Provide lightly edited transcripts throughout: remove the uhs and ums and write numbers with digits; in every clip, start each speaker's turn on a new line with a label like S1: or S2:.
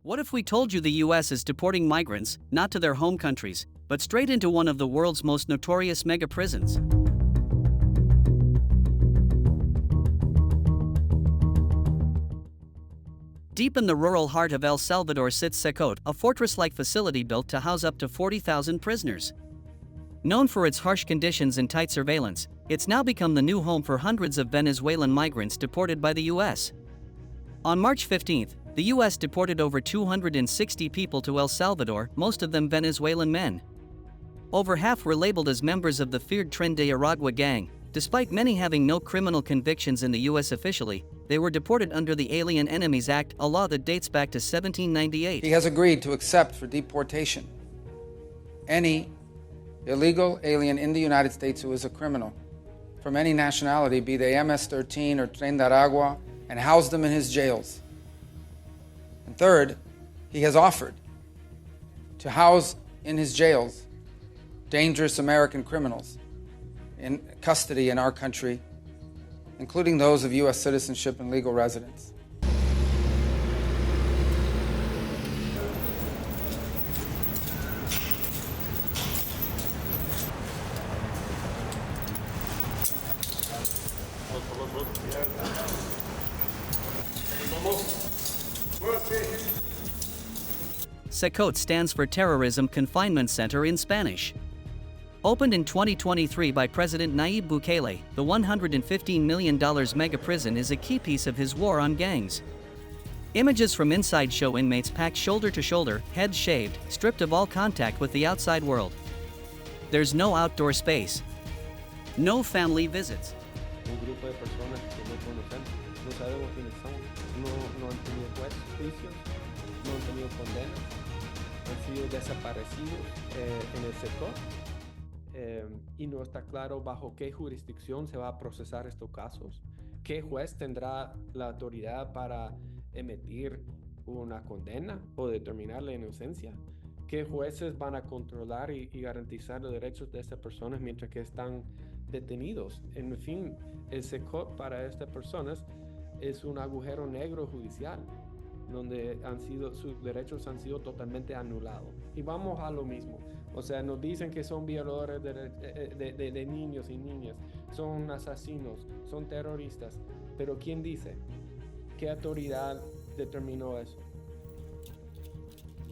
S1: What if we told you the US is deporting migrants, not to their home countries, but straight into one of the world's most notorious mega prisons? Deep in the rural heart of El Salvador sits Secot, a fortress-like facility built to house up to 40,000 prisoners. Known for its harsh conditions and tight surveillance, it's now become the new home for hundreds of Venezuelan migrants deported by the US. On March 15, the US deported over 260 people to El Salvador, most of them Venezuelan men. Over half were labeled as members of the feared Tren de Aragua gang. Despite many having no criminal convictions in the US officially, they were deported under the Alien Enemies Act, a law that dates back to 1798.
S2: He has agreed to accept for deportation any illegal alien in the United States who is a criminal from any nationality, be they MS-13 or Tren de Aragua, and house them in his jails. And third, he has offered to house in his jails dangerous American criminals in custody in our country, including those of U.S. citizenship and legal residence.
S1: Secot stands for Terrorism Confinement Center in Spanish. Opened in 2023 by President Nayib Bukele, the $115 million mega prison is a key piece of his war on gangs. Images from inside show inmates packed shoulder to shoulder, heads shaved, stripped of all contact with the outside world. There's no outdoor space. No family visits.
S3: Un grupo de personas que no conocemos, no sabemos quiénes son, no han tenido juicios, no han tenido condenas, han sido desaparecidos en el sector. Y no está claro bajo qué jurisdicción se va a procesar estos casos, qué juez tendrá la autoridad para emitir una condena o determinar la inocencia, qué jueces van a controlar y garantizar los derechos de estas personas mientras que están detenidos. En fin, el SECOT para estas personas es un agujero negro judicial donde sus derechos han sido totalmente anulados. Y vamos a lo mismo. O sea, nos dicen que son violadores de niños y niñas, son asesinos, son terroristas. Pero ¿quién dice? ¿Qué autoridad determinó eso?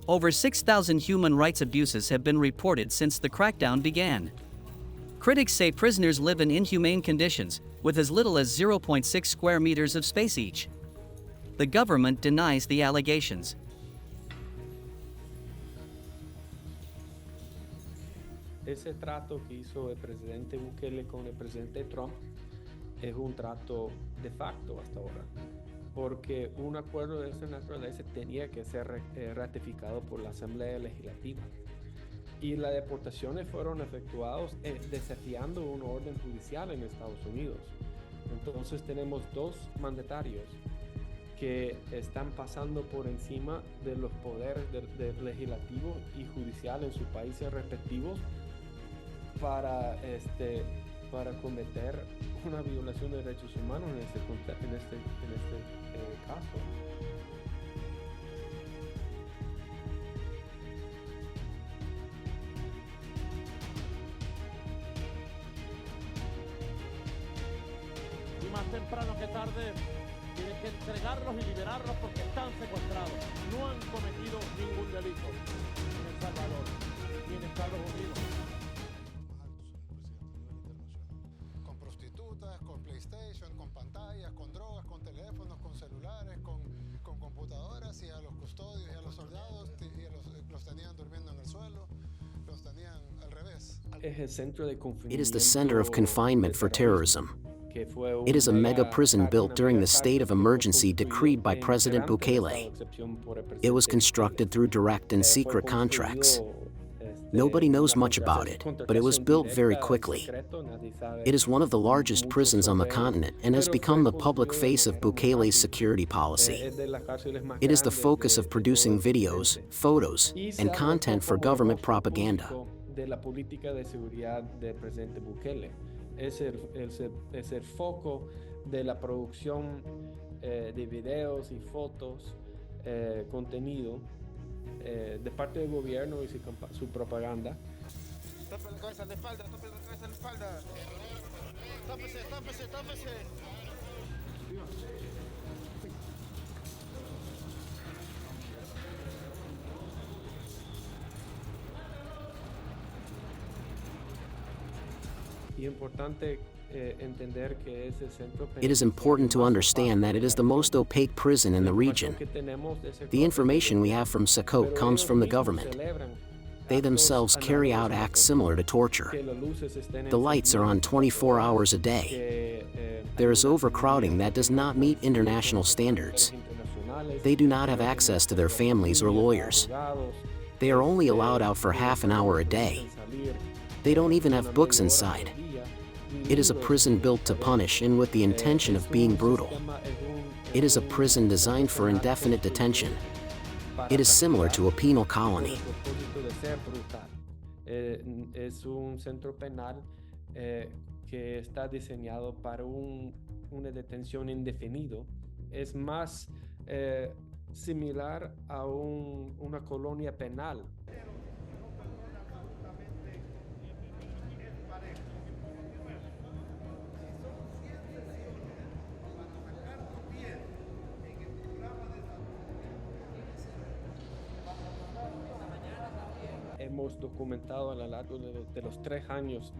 S1: Over 6,000 human rights abuses have been reported since the crackdown began. Critics say prisoners live in inhumane conditions, with as little as 0.6 square meters of space each. The government denies the allegations.
S3: Ese trato que hizo el presidente Bukele con el presidente Trump es un trato de facto hasta ahora, porque un acuerdo de esa naturaleza tenía que ser ratificado por la Asamblea Legislativa. Y las deportaciones fueron efectuadas desafiando un orden judicial en Estados Unidos. Entonces tenemos dos mandatarios que están pasando por encima de los poderes del legislativo y judicial en sus países respectivos para cometer una violación de derechos humanos en este caso.
S4: Y más temprano que tarde tienen que entregarlos y liberarlos porque están secuestrados. No han cometido ningún delito en El Salvador ni en Estados Unidos.
S5: Con prostitutas, con PlayStation, con pantallas, con drogas, con teléfonos, con celulares, con computadoras, y a los custodios y a los soldados los tenían durmiendo en el suelo, los tenían al revés.
S6: It is the center of confinement for terrorism. It is a mega prison built during the state of emergency decreed by President Bukele. It was constructed through direct and secret contracts. Nobody knows much about it, but it was built very quickly. It is one of the largest prisons on the continent and has become the public face of Bukele's security policy. It is the focus of producing videos, photos, and content for government propaganda.
S3: Es el foco de la producción de videos y fotos contenido de parte del gobierno y su propaganda.
S4: Tope la cabeza a la espalda, tope la cabeza a la espalda. Tápese, tápese, tápese.
S6: It is important to understand that it is the most opaque prison in the region. The information we have from Sakot comes from the government. They themselves carry out acts similar to torture. The lights are on 24 hours a day. There is overcrowding that does not meet international standards. They do not have access to their families or lawyers. They are only allowed out for half an hour a day. They don't even have books inside. It is a prison built to punish and with the intention of being brutal. It is a prison designed for indefinite detention. It is similar to a penal colony.
S3: Es un centro penal que está diseñado para una detención indefinido. Es más similar a una colonia penal.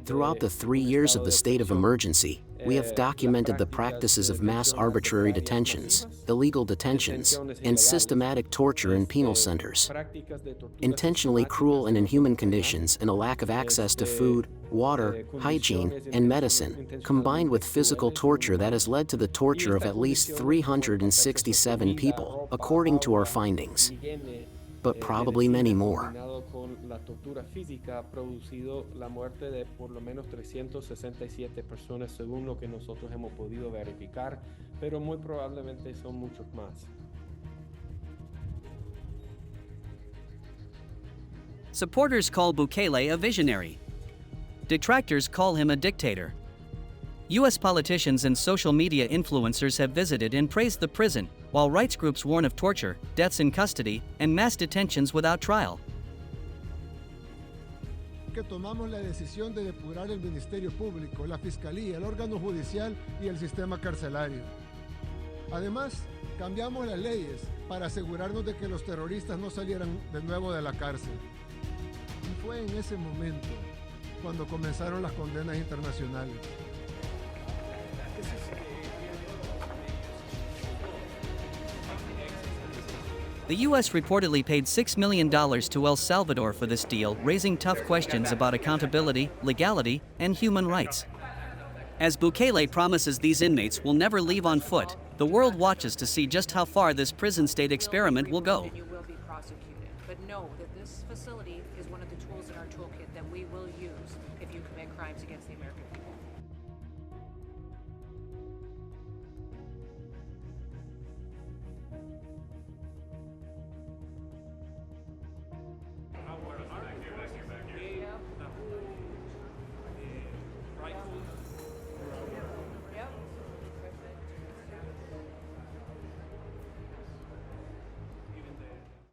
S6: Throughout the 3 years of the state of emergency, we have documented the practices of mass arbitrary detentions, illegal detentions, and systematic torture in penal centers. Intentionally cruel and inhuman conditions and a lack of access to food, water, hygiene, and medicine, combined with physical torture that has led to the torture of at least 367 people, according to our findings. But probably many more.
S3: La tortura física ha producido la muerte de por lo menos 367 personas según lo que nosotros hemos podido verificar, pero muy probablemente son muchos más.
S1: Supporters call Bukele a visionary. Detractors call him a dictator. U.S. politicians and social media influencers have visited and praised the prison, while rights groups warn of torture, deaths in custody, and mass detentions without trial.
S7: Que tomamos la decisión de depurar el Ministerio Público, la Fiscalía, el órgano judicial y el sistema carcelario. Además, cambiamos las leyes para asegurarnos de que los terroristas no salieran de nuevo de la cárcel. Y fue en ese momento cuando comenzaron las condenas internacionales.
S1: The U.S. reportedly paid $6 million to El Salvador for this deal, raising tough questions about accountability, legality, and human rights. As Bukele promises these inmates will never leave on foot, the world watches to see just how far this prison-state experiment will go.
S8: You will be prosecuted, but know that this facility is one of the tools in our toolkit that we will use if you commit crimes against the American